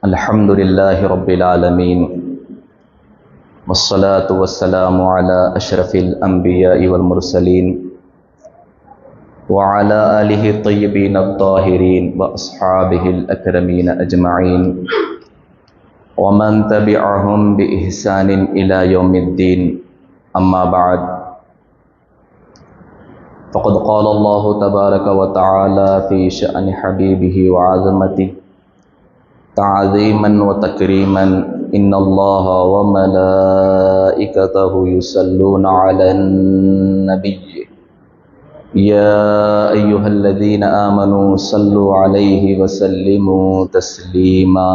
الحمدللہ رب العالمین والصلاة والسلام على اشرف الانبیاء والمرسلین وعلى آلہ الطیبین الطاہرین واصحابہ الاکرمین اجمعین ومن تبعهم بإحسان الى یوم الدین، اما بعد، فقد قال اللہ تبارک وتعالی فی شأن حبیبہ وعظمتہ تعظیما وتکریما ان اللہ وملائکتہ یصلون علی النبی یا ایہا الذین آمنوا صلوا علیہ وسلموا تسلیما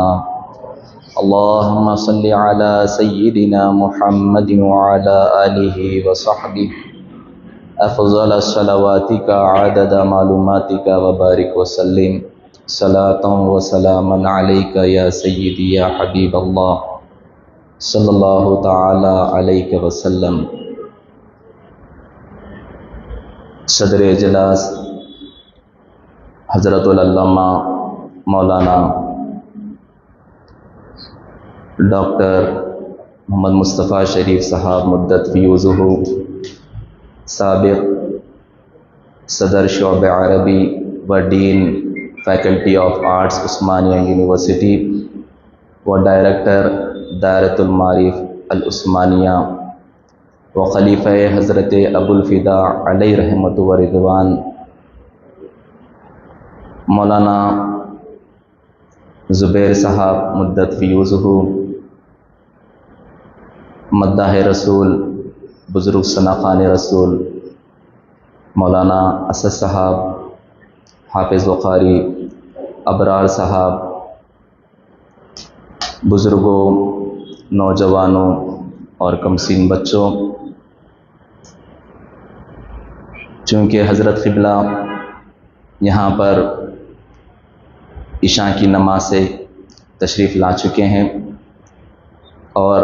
اللہم صل علی سیدنا محمد وعلی آلہ وصحبہ افضل صلواتک عدد معلوماتک وبارک وسلم صلاۃ و سلاما علیک یا سیدی یا حبیب اللہ صلی اللہ تعالی علیہ وسلم۔ صدر اجلاس حضرت العلامہ مولانا ڈاکٹر محمد مصطفیٰ شریف صاحب مدت فیوزہ، سابق صدر شعبہ عربی و dean faculty of arts Osmania university و ڈائریکٹر دائرۃ المعارف العثمانیہ و خلیفہ حضرت ابو الفدا علیہ رحمۃ و رضوان مولانا زبیر صاحب مدت فیوزہ، مداح رسول بزرگ ثناخان رسول مولانا اسد صاحب، حافظ و قاری ابرار صاحب، بزرگوں، نوجوانوں اور کمسین بچوں، چونکہ حضرت قبلہ یہاں پر عشاء کی نماز سے تشریف لا چکے ہیں اور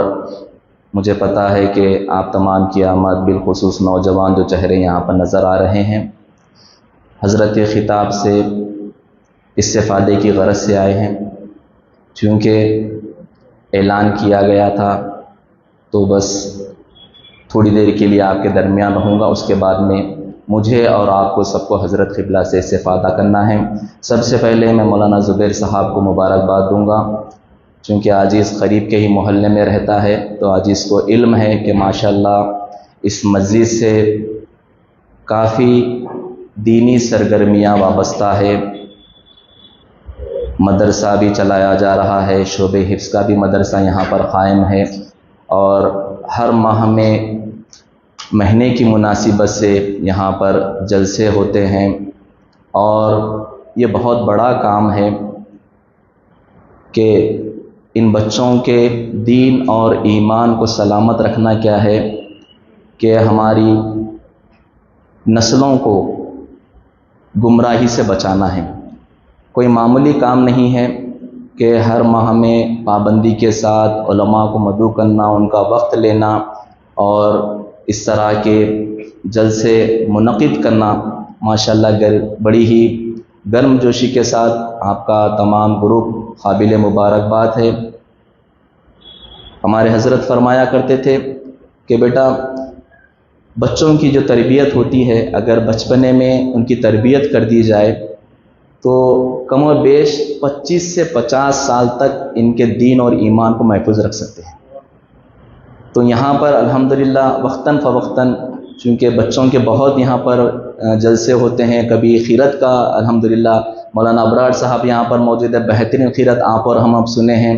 مجھے پتہ ہے کہ آپ تمام کی آمد، بالخصوص نوجوان جو چہرے یہاں پر نظر آ رہے ہیں، حضرت خطاب سے استفادے کی غرض سے آئے ہیں۔ چونکہ اعلان کیا گیا تھا تو بس تھوڑی دیر کے لیے آپ کے درمیان رہوں گا، اس کے بعد میں مجھے اور آپ کو سب کو حضرت قبلہ سے استفادہ کرنا ہے۔ سب سے پہلے میں مولانا زبیر صاحب کو مبارکباد دوں گا، چونکہ عزیز قریب کے ہی محلے میں رہتا ہے تو عزیز کو علم ہے کہ ماشاءاللہ اس مسجد سے کافی دینی سرگرمیاں وابستہ ہے، مدرسہ بھی چلایا جا رہا ہے، شعبہ حفظ کا بھی مدرسہ یہاں پر قائم ہے، اور ہر ماہ میں مہینے کی مناسبت سے یہاں پر جلسے ہوتے ہیں، اور یہ بہت بڑا کام ہے کہ ان بچوں کے دین اور ایمان کو سلامت رکھنا کیا ہے کہ ہماری نسلوں کو گمراہی سے بچانا ہے۔ کوئی معمولی کام نہیں ہے کہ ہر ماہ میں پابندی کے ساتھ علماء کو مدعو کرنا، ان کا وقت لینا اور اس طرح کے جلسے منعقد کرنا، ماشاءاللہ بڑی ہی گرم جوشی کے ساتھ آپ کا تمام گروپ قابل مبارکباد ہے۔ ہمارے حضرت فرمایا کرتے تھے کہ بیٹا، بچوں کی جو تربیت ہوتی ہے اگر بچپنے میں ان کی تربیت کر دی جائے تو کم و بیش 25 سے 50 سال تک ان کے دین اور ایمان کو محفوظ رکھ سکتے ہیں۔ تو یہاں پر الحمدللہ وقتاً فوقتاً چونکہ بچوں کے بہت یہاں پر جلسے ہوتے ہیں، کبھی خیرت کا الحمدللہ مولانا ابرار صاحب یہاں پر موجود ہے، بہترین خیرت آپ اور ہم اب سنے ہیں۔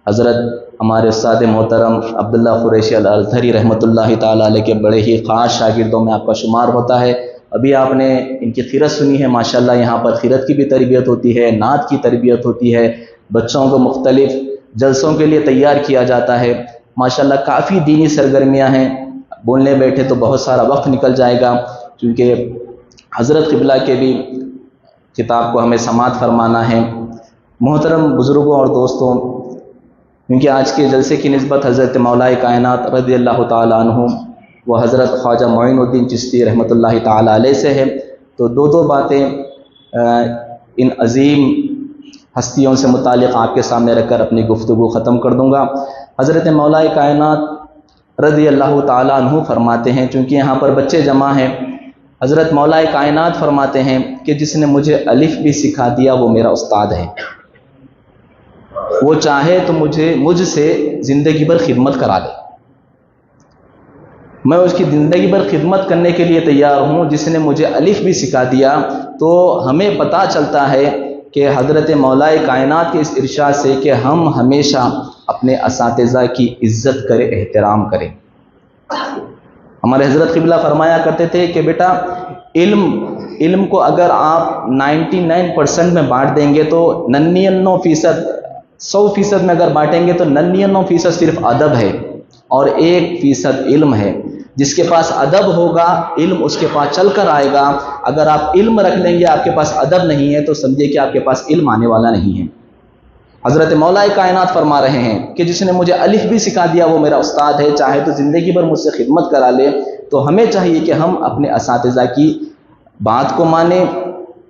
حضرت ہمارے استاد محترم عبداللہ قریشی الازہری رحمۃ اللہ تعالیٰ علیہ کے بڑے ہی خاص شاگردوں میں آپ کا شمار ہوتا ہے۔ ابھی آپ نے ان کی خیرت سنی ہے، ماشاءاللہ یہاں پر خیرت کی بھی تربیت ہوتی ہے، نعت کی تربیت ہوتی ہے، بچوں کو مختلف جلسوں کے لیے تیار کیا جاتا ہے، ماشاءاللہ کافی دینی سرگرمیاں ہیں۔ بولنے بیٹھے تو بہت سارا وقت نکل جائے گا، کیونکہ حضرت قبلہ کے بھی خطاب کو ہمیں سماعت فرمانا ہے۔ محترم بزرگوں اور دوستوں، کیونکہ آج کے جلسے کی نسبت حضرت مولا کائنات رضی اللہ تعالیٰ عنہ و حضرت خواجہ معین الدین چشتی رحمۃ اللہ تعالیٰ علیہ سے ہے، تو دو باتیں ان عظیم ہستیوں سے متعلق آپ کے سامنے رکھ کر اپنی گفتگو ختم کر دوں گا۔ حضرت مولا کائنات رضی اللہ تعالیٰ عنہ فرماتے ہیں، چونکہ یہاں پر بچے جمع ہیں، حضرت مولا کائنات فرماتے ہیں کہ جس نے مجھے الف بھی سکھا دیا وہ میرا استاد ہے، وہ چاہے تو مجھ سے زندگی بھر خدمت کرا دے، میں اس کی زندگی بھر خدمت کرنے کے لیے تیار ہوں۔ جس نے مجھے الف بھی سکھا دیا، تو ہمیں پتہ چلتا ہے کہ حضرت مولا کائنات کے اس ارشاد سے کہ ہم ہمیشہ اپنے اساتذہ کی عزت کریں، احترام کریں۔ ہمارے حضرت قبلہ فرمایا کرتے تھے کہ بیٹا علم کو اگر آپ 99% میں بانٹ دیں گے تو 99%، 100% میں اگر بانٹیں گے تو 99% صرف ادب ہے اور 1% علم ہے۔ جس کے پاس ادب ہوگا علم اس کے پاس چل کر آئے گا، اگر آپ علم رکھ لیں گے آپ کے پاس ادب نہیں ہے تو سمجھے کہ آپ کے پاس علم آنے والا نہیں ہے۔ حضرت مولا کائنات فرما رہے ہیں کہ جس نے مجھے الف بھی سکھا دیا وہ میرا استاد ہے، چاہے تو زندگی بھر مجھ سے خدمت کرا لے۔ تو ہمیں چاہیے کہ ہم اپنے اساتذہ کی بات کو مانیں،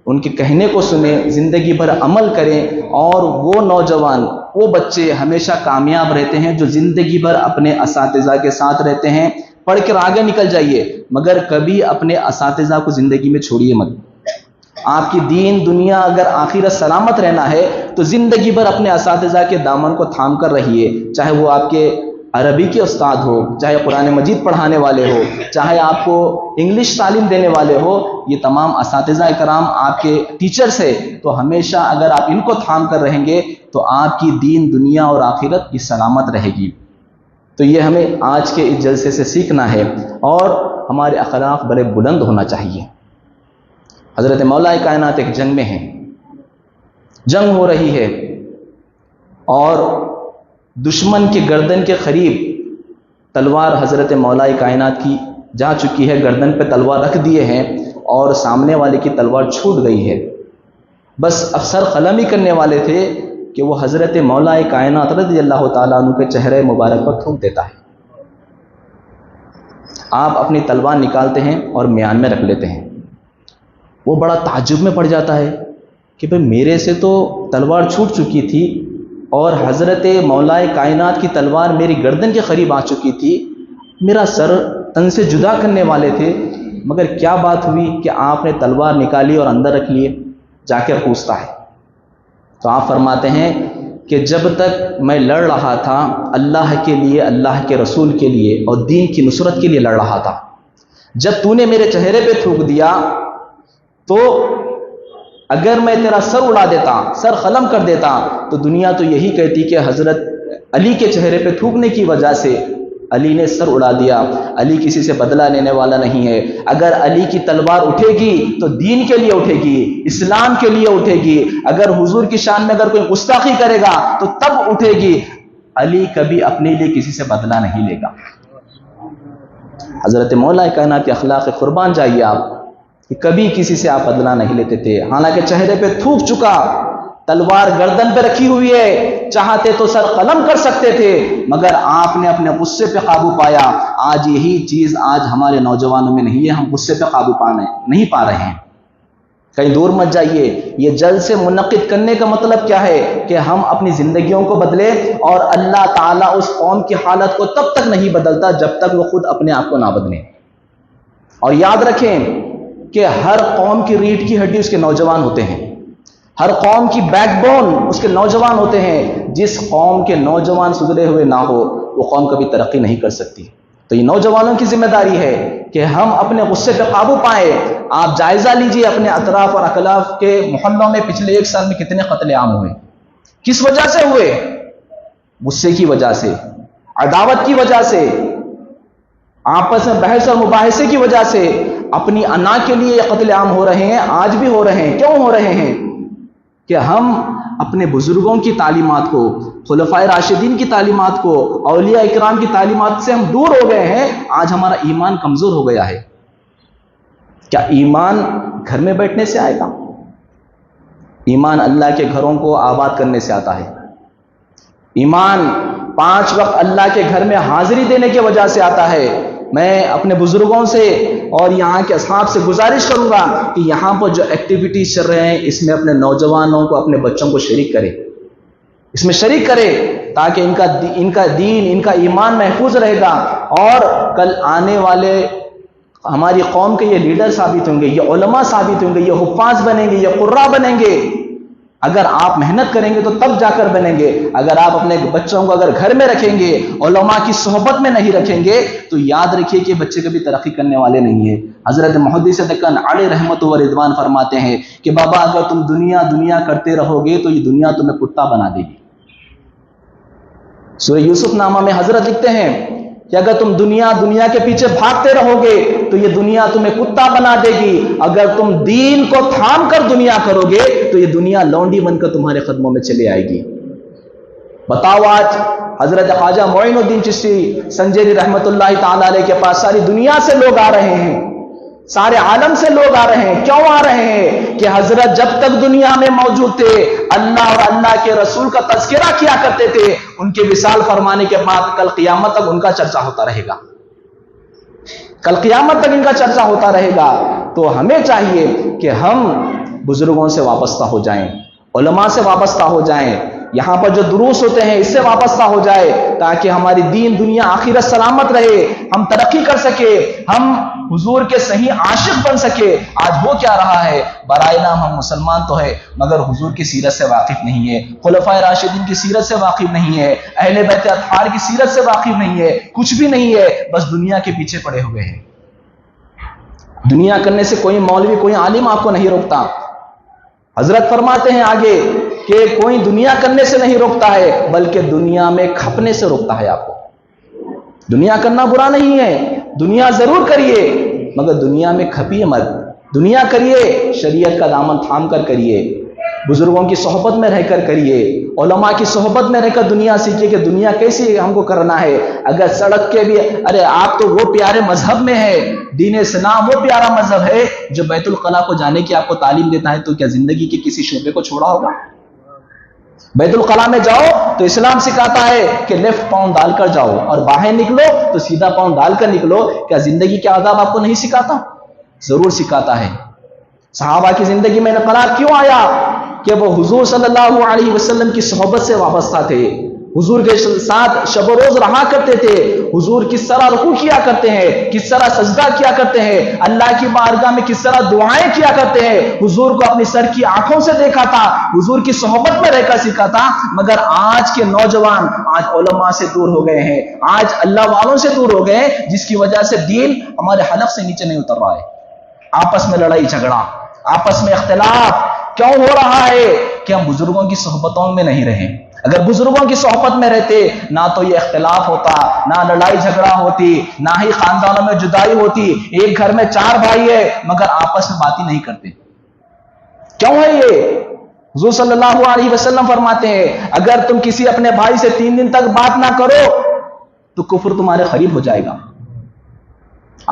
ان کے کہنے کو سنیں، زندگی بھر عمل کریں، اور وہ نوجوان، وہ بچے ہمیشہ کامیاب رہتے ہیں جو زندگی بھر اپنے اساتذہ کے ساتھ رہتے ہیں۔ پڑھ کر آگے نکل جائیے مگر کبھی اپنے اساتذہ کو زندگی میں چھوڑیے مت۔ آپ کی دین دنیا اگر آخرت سلامت رہنا ہے تو زندگی بھر اپنے اساتذہ کے دامن کو تھام کر رہیے، چاہے وہ آپ کے عربی کے استاد ہو، چاہے قرآن مجید پڑھانے والے ہو، چاہے آپ کو انگلش تعلیم دینے والے ہو، یہ تمام اساتذہ کرام آپ کے ٹیچرز ہیں۔ تو ہمیشہ اگر آپ ان کو تھام کر رہیں گے تو آپ کی دین دنیا اور آخرت کی سلامت رہے گی۔ تو یہ ہمیں آج کے اس جلسے سے سیکھنا ہے، اور ہمارے اخلاق بڑے بلند ہونا چاہیے۔ حضرت مولا کائنات ایک جنگ میں ہیں، جنگ ہو رہی ہے اور دشمن کے گردن کے قریب تلوار حضرت مولا کائنات کی جا چکی ہے، گردن پہ تلوار رکھ دیے ہیں اور سامنے والے کی تلوار چھوٹ گئی ہے، بس اب سر قلم ہی کرنے والے تھے کہ وہ حضرت مولا کائنات رضی اللہ تعالیٰ عنہ کے چہرے مبارک پر تھوک دیتا ہے۔ آپ اپنی تلوار نکالتے ہیں اور میان میں رکھ لیتے ہیں۔ وہ بڑا تعجب میں پڑ جاتا ہے کہ بھئی میرے سے تو تلوار چھوٹ چکی تھی اور حضرت مولا کائنات کی تلوار میری گردن کے قریب آ چکی تھی، میرا سر تن سے جدا کرنے والے تھے، مگر کیا بات ہوئی کہ آپ نے تلوار نکالی اور اندر رکھ لیے؟ جا کر پوچھتا ہے تو آپ فرماتے ہیں کہ جب تک میں لڑ رہا تھا اللہ کے لیے، اللہ کے رسول کے لیے اور دین کی نصرت کے لیے لڑ رہا تھا، جب تو نے میرے چہرے پہ تھوک دیا تو اگر میں تیرا سر اڑا دیتا، سر قلم کر دیتا، تو دنیا تو یہی کہتی کہ حضرت علی کے چہرے پہ تھوکنے کی وجہ سے علی نے سر اڑا دیا۔ علی کسی سے بدلہ لینے والا نہیں ہے، اگر علی کی تلوار اٹھے گی تو دین کے لیے اٹھے گی، اسلام کے لیے اٹھے گی، اگر حضور کی شان میں اگر کوئی گستاخی کرے گا تو تب اٹھے گی۔ علی کبھی اپنے لیے کسی سے بدلہ نہیں لے گا۔ حضرت مولا کائنات کے اخلاق قربان جائیے آپ کہ کبھی کسی سے آپ بدلہ نہیں لیتے تھے، حالانکہ چہرے پہ تھوک چکا، تلوار گردن پہ رکھی ہوئی ہے، چاہتے تو سر قلم کر سکتے تھے، مگر آپ نے اپنے غصے پہ قابو پایا۔ آج یہی چیز آج ہمارے نوجوانوں میں نہیں ہے، ہم غصے پہ قابو نہیں پا رہے ہیں۔ کہیں دور مت جائیے، یہ جلسے منعقد کرنے کا مطلب کیا ہے کہ ہم اپنی زندگیوں کو بدلیں، اور اللہ تعالیٰ اس قوم کی حالت کو تب تک نہیں بدلتا جب تک وہ خود اپنے آپ کو نہ بدلیں۔ اور یاد رکھیں کہ ہر قوم کی ریڑھ کی ہڈی اس کے نوجوان ہوتے ہیں، ہر قوم کی بیک بون اس کے نوجوان ہوتے ہیں۔ جس قوم کے نوجوان سدھرے ہوئے نہ ہو وہ قوم کبھی ترقی نہیں کر سکتی۔ تو یہ نوجوانوں کی ذمہ داری ہے کہ ہم اپنے غصے پہ قابو پائیں۔ آپ جائزہ لیجئے اپنے اطراف اور اخلاف کے محلوں میں پچھلے 1 سال میں کتنے قتل عام ہوئے، کس وجہ سے ہوئے؟ غصے کی وجہ سے، عداوت کی وجہ سے، آپس میں بحث اور مباحثے کی وجہ سے، اپنی انا کے لیے یہ قتل عام ہو رہے ہیں، آج بھی ہو رہے ہیں۔ کیوں ہو رہے ہیں؟ کہ ہم اپنے بزرگوں کی تعلیمات کو، خلفائے راشدین کی تعلیمات کو، اولیاء اکرام کی تعلیمات سے ہم دور ہو گئے ہیں۔ آج ہمارا ایمان کمزور ہو گیا ہے۔ کیا ایمان گھر میں بیٹھنے سے آئے گا؟ ایمان اللہ کے گھروں کو آباد کرنے سے آتا ہے۔ ایمان 5 وقت اللہ کے گھر میں حاضری دینے کی وجہ سے آتا ہے۔ میں اپنے بزرگوں سے اور یہاں کے اصحاب سے گزارش کروں گا کہ یہاں پر جو ایکٹیویٹیز چل رہے ہیں اس میں اپنے نوجوانوں کو، اپنے بچوں کو شریک کرے، اس میں شریک کرے، تاکہ ان کا دین، ان کا ایمان محفوظ رہے گا، اور کل آنے والے ہماری قوم کے یہ لیڈر ثابت ہوں گے، یہ علماء ثابت ہوں گے، یہ حفاظ بنیں گے، یہ قراء بنیں گے۔ اگر آپ محنت کریں گے تو تب جا کر بنیں گے۔ اگر آپ اپنے بچوں کو اگر گھر میں رکھیں گے، علماء کی صحبت میں نہیں رکھیں گے، تو یاد رکھیے کہ بچے کبھی ترقی کرنے والے نہیں ہیں۔ حضرت محدث دکن علیہ رحمت و رضوان فرماتے ہیں کہ بابا اگر تم دنیا کرتے رہو گے تو یہ دنیا تمہیں کتا بنا دے گی۔ سورہ یوسف نامہ میں حضرت لکھتے ہیں کہ اگر تم دنیا کے پیچھے بھاگتے رہو گے تو یہ دنیا تمہیں کتا بنا دے گی، اگر تم دین کو تھام کر دنیا کرو گے تو یہ دنیا لونڈی بن کر تمہارے قدموں میں چلے آئے گی۔ بتاؤ آج حضرت خواجہ معین الدین چشتی سنجیری رحمت اللہ تعالی علیہ کے پاس ساری دنیا سے لوگ آ رہے ہیں، سارے عالم سے لوگ آ رہے ہیں۔ کیوں آ رہے ہیں؟ کہ حضرت جب تک دنیا میں موجود تھے اللہ اور اللہ کے رسول کا تذکرہ کیا کرتے تھے، ان کے وصال فرمانے کے بعد کل قیامت تک ان کا چرچا ہوتا رہے گا، کل قیامت تک ان کا چرچا ہوتا رہے گا۔ تو ہمیں چاہیے کہ ہم بزرگوں سے وابستہ ہو جائیں، علماء سے وابستہ ہو جائیں، یہاں پر جو دروس ہوتے ہیں اس سے وابستہ ہو جائے، تاکہ ہماری دین دنیا آخرت سلامت رہے، ہم ترقی کر سکے، ہم حضور کے صحیح عاشق بن سکے۔ آج ہو کیا رہا ہے؟ برائے نام ہم مسلمان تو ہے مگر حضور کی سیرت سے واقف نہیں ہے، خلفائے راشدین کی سیرت سے واقف نہیں ہے، اہل بیت اطہار کی سیرت سے واقف نہیں ہے، کچھ بھی نہیں ہے، بس دنیا کے پیچھے پڑے ہوئے ہیں۔ دنیا کرنے سے کوئی مولوی، کوئی عالم آپ کو نہیں روکتا۔ حضرت فرماتے ہیں آگے کہ کوئی دنیا کرنے سے نہیں روکتا ہے بلکہ دنیا میں کھپنے سے روکتا ہے آپ کو۔ دنیا کرنا برا نہیں ہے، دنیا ضرور کریے مگر دنیا میں کھپیے مت۔ دنیا کریے، شریعت کا دامن تھام کر کریے، بزرگوں کی صحبت میں رہ کر کریے، علماء کی صحبت میں رہ کر دنیا سیکھیے کہ دنیا کیسی ہم کو کرنا ہے۔ اگر سڑک کے بھی، ارے آپ تو وہ پیارے مذہب میں ہے، دین اسلام وہ پیارا مذہب ہے جو بیت الخلاء کو جانے کی آپ کو تعلیم دیتا ہے، تو کیا زندگی کے کسی شعبے کو چھوڑا ہوگا؟ بیت الخلاء میں جاؤ تو اسلام سکھاتا ہے کہ لیفٹ پاؤں ڈال کر جاؤ، اور باہر نکلو تو سیدھا پاؤں ڈال کر نکلو۔ کیا زندگی کے آداب آپ کو نہیں سکھاتا؟ ضرور سکھاتا ہے۔ صحابہ کی زندگی میں انقلاب کیوں آیا؟ کہ وہ حضور صلی اللہ علیہ وسلم کی صحبت سے وابستہ تھے، حضور کے ساتھ شب و روز رہا کرتے تھے، حضور کس طرح رکوع کیا کرتے ہیں، کس طرح سجدہ کیا کرتے ہیں، اللہ کی بارگاہ میں کس طرح دعائیں کیا کرتے ہیں، حضور کو اپنی سر کی آنکھوں سے دیکھا تھا، حضور کی صحبت میں رہ کر سیکھا تھا۔ مگر آج کے نوجوان آج علماء سے دور ہو گئے ہیں، آج اللہ والوں سے دور ہو گئے ہیں، جس کی وجہ سے دین ہمارے حلق سے نیچے نہیں اتر رہا ہے۔ آپس میں لڑائی جھگڑا، آپس میں اختلاف کیوں ہو رہا ہے؟ کہ ہم بزرگوں کی صحبتوں میں نہیں رہے۔ اگر بزرگوں کی صحبت میں رہتے نہ تو یہ اختلاف ہوتا، نہ لڑائی جھگڑا ہوتی، نہ ہی خاندانوں میں جدائی ہوتی۔ ایک گھر میں 4 بھائی ہے مگر آپس میں بات ہی نہیں کرتے، کیوں ہے یہ؟ حضور صلی اللہ علیہ وسلم فرماتے ہیں اگر تم کسی اپنے بھائی سے 3 دن تک بات نہ کرو تو کفر تمہارے قریب ہو جائے گا۔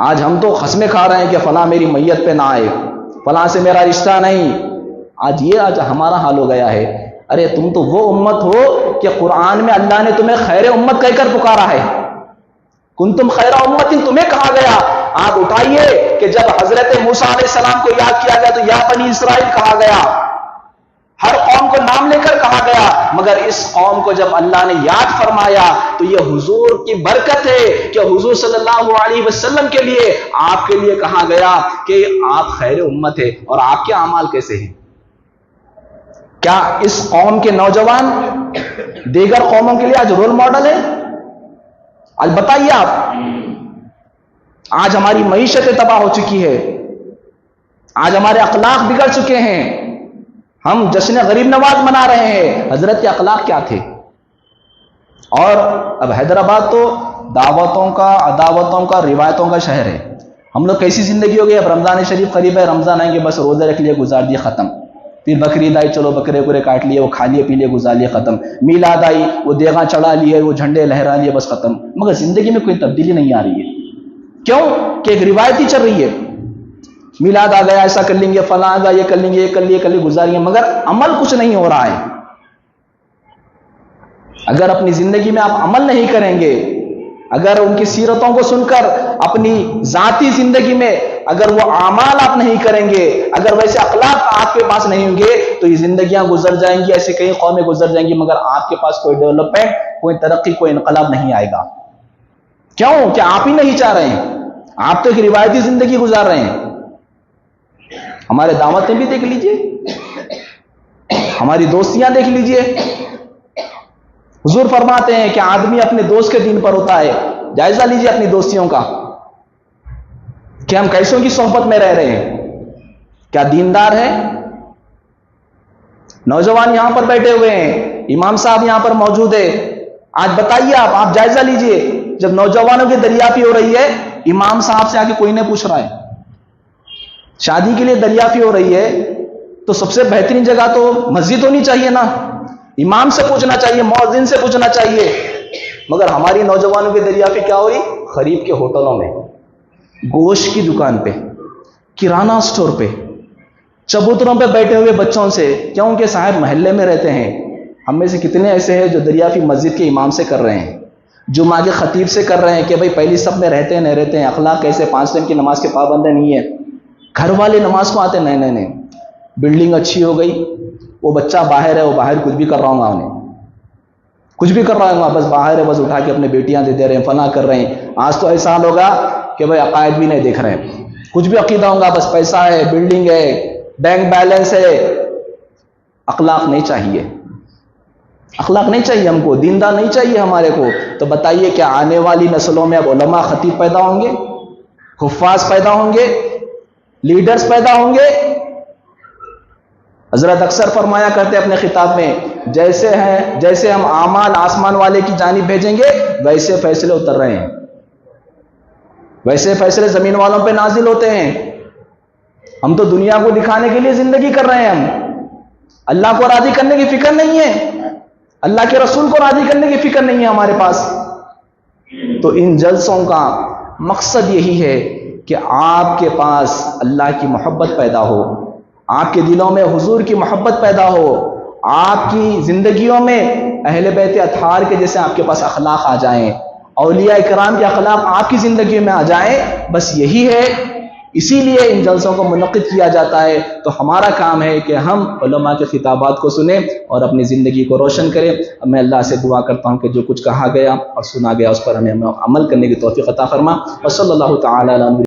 آج ہم تو قسمیں کھا رہے ہیں کہ فلاں میری میت پہ نہ آئے، فلاں سے میرا رشتہ نہیں۔ آج ہمارا حال ہو گیا ہے۔ ارے تم تو وہ امت ہو کہ قرآن میں اللہ نے تمہیں خیر امت کہہ کر پکارا ہے، کنتم خیر امت، تمہیں کہا گیا۔ آپ اٹھائیے کہ جب حضرت موسیٰ علیہ السلام کو یاد کیا گیا تو یا بنی اسرائیل کہا گیا، ہر قوم کو نام لے کر کہا گیا، مگر اس قوم کو جب اللہ نے یاد فرمایا تو یہ حضور کی برکت ہے کہ حضور صلی اللہ علیہ وسلم کے لیے، آپ کے لیے کہا گیا کہ آپ خیر امت ہے۔ اور آپ کے اعمال کیسے ہیں؟ کیا اس قوم کے نوجوان دیگر قوموں کے لیے آج رول ماڈل ہے؟ آج بتائیے آپ، آج ہماری معیشتیں تباہ ہو چکی ہے، آج ہمارے اخلاق بگڑ چکے ہیں، ہم جشن غریب نواز منا رہے ہیں۔ حضرت کے اخلاق کیا تھے؟ اور اب حیدرآباد تو دعوتوں کا، عداوتوں کا، روایتوں کا شہر ہے۔ ہم لوگ کیسی زندگی ہو گئی؟ اب رمضان شریف قریب ہے، رمضان آئیں گے بس روزے رکھ لیے گزار دیے ختم، پھر بقرعید آئی چلو بکرے وکرے کاٹ لیے، وہ کھا لیے پی لیے گزار لیے ختم، میلاد آئی وہ دیگاں چڑھا لیے، وہ جھنڈے لہرا لیے بس ختم۔ مگر زندگی میں کوئی تبدیلی نہیں آ رہی ہے، کیوں؟ کہ ایک روایت ہی چل رہی ہے، میلاد آ گیا ایسا کر لیں گے، فلاں آ گیا یہ کر لیں گے، یہ کر لیے گزاریں، مگر عمل کچھ نہیں ہو رہا ہے۔ اگر اپنی زندگی میں آپ عمل نہیں کریں گے اگر ان کی سیرتوں کو سن کر اپنی ذاتی زندگی میں اگر وہ اعمال آپ نہیں کریں گے، اگر ویسے اخلاق آپ کے پاس نہیں ہوں گے تو یہ زندگیاں گزر جائیں گی، ایسے کئی قومیں گزر جائیں گی، مگر آپ کے پاس کوئی ڈیولپمنٹ، کوئی ترقی، کوئی انقلاب نہیں آئے گا۔ کیوں؟ کہ آپ ہی نہیں چاہ رہے ہیں، آپ تو ایک روایتی زندگی گزار رہے ہیں۔ ہمارے دعوتیں بھی دیکھ لیجئے، ہماری دوستیاں دیکھ لیجئے۔ حضور فرماتے ہیں کہ آدمی اپنے دوست کے دین پر ہوتا ہے۔ جائزہ لیجئے اپنی دوستیوں کا کہ ہم کیسوں کی صحبت میں رہ رہے ہیں، کیا دیندار ہے؟ نوجوان یہاں پر بیٹھے ہوئے ہیں، امام صاحب یہاں پر موجود ہے، آج بتائیے آپ جائزہ لیجئے، جب نوجوانوں کی دریافی ہو رہی ہے، امام صاحب سے آگے کوئی نہیں پوچھ رہا ہے، شادی کے لیے دریافی ہو رہی ہے تو سب سے بہترین جگہ تو مسجد ہونی چاہیے نا، امام سے پوچھنا چاہیے، مؤذن سے پوچھنا چاہیے، مگر ہماری نوجوانوں کی دریافی کیا ہو رہی؟ غریب کے ہوٹلوں میں، گوشت کی دکان پہ، کرانہ سٹور پہ، چبوتروں پہ بیٹھے ہوئے بچوں سے، کیونکہ صاحب محلے میں رہتے ہیں۔ ہم میں سے کتنے ایسے ہیں جو دریافی مسجد کے امام سے کر رہے ہیں، جمعہ کے خطیب سے کر رہے ہیں کہ بھائی پہلی صف میں رہتے ہیں نہیں رہتے ہیں، اخلاق کیسے، 5 ٹائم کی نماز کے پابند نہیں ہے، گھر والے نماز کو آتے نہیں، بلڈنگ اچھی ہو گئی، وہ بچہ باہر ہے، وہ باہر کچھ بھی کر رہا ہوں گا، انہیں کچھ بھی کر رہا ہوں گا، بس باہر ہے، بس اٹھا کے اپنے بیٹیاں دے رہے ہیں، فنا کر رہے ہیں۔ آج تو ایسا حال ہوگا کہ بھائی عقائد بھی نہیں دیکھ رہے ہیں، کچھ بھی عقیدہ ہوگا، بس پیسہ ہے، بلڈنگ ہے، بینک بیلنس ہے۔ اخلاق نہیں چاہیے، اخلاق نہیں چاہیے ہم کو، دیندار نہیں چاہیے ہمارے کو۔ تو بتائیے کیا آنے والی نسلوں میں اب علماء خطیب پیدا ہوں گے، حفاظ پیدا ہوں گے، لیڈرز پیدا ہوں گے؟ حضرت اکثر فرمایا کرتے اپنے خطاب میں، جیسے ہم اعمال آسمان والے کی جانب بھیجیں گے ویسے فیصلے اتر رہے ہیں، ویسے فیصلے زمین والوں پہ نازل ہوتے ہیں۔ ہم تو دنیا کو دکھانے کے لیے زندگی کر رہے ہیں، ہم اللہ کو راضی کرنے کی فکر نہیں ہے، اللہ کے رسول کو راضی کرنے کی فکر نہیں ہے ہمارے پاس۔ تو ان جلسوں کا مقصد یہی ہے کہ آپ کے پاس اللہ کی محبت پیدا ہو، آپ کے دلوں میں حضور کی محبت پیدا ہو، آپ کی زندگیوں میں اہل بیت اطہار کے جیسے آپ کے پاس اخلاق آ جائیں، اولیاء کرام کے اخلاق آپ کی زندگی میں آ جائیں، بس یہی ہے۔ اسی لیے ان جلسوں کو منعقد کیا جاتا ہے۔ تو ہمارا کام ہے کہ ہم علماء کے خطابات کو سنیں اور اپنی زندگی کو روشن کریں۔ میں اللہ سے دعا کرتا ہوں کہ جو کچھ کہا گیا اور سنا گیا اس پر ہمیں عمل کرنے کی توفیق عطا فرما۔ وصلی اللہ تعالی علی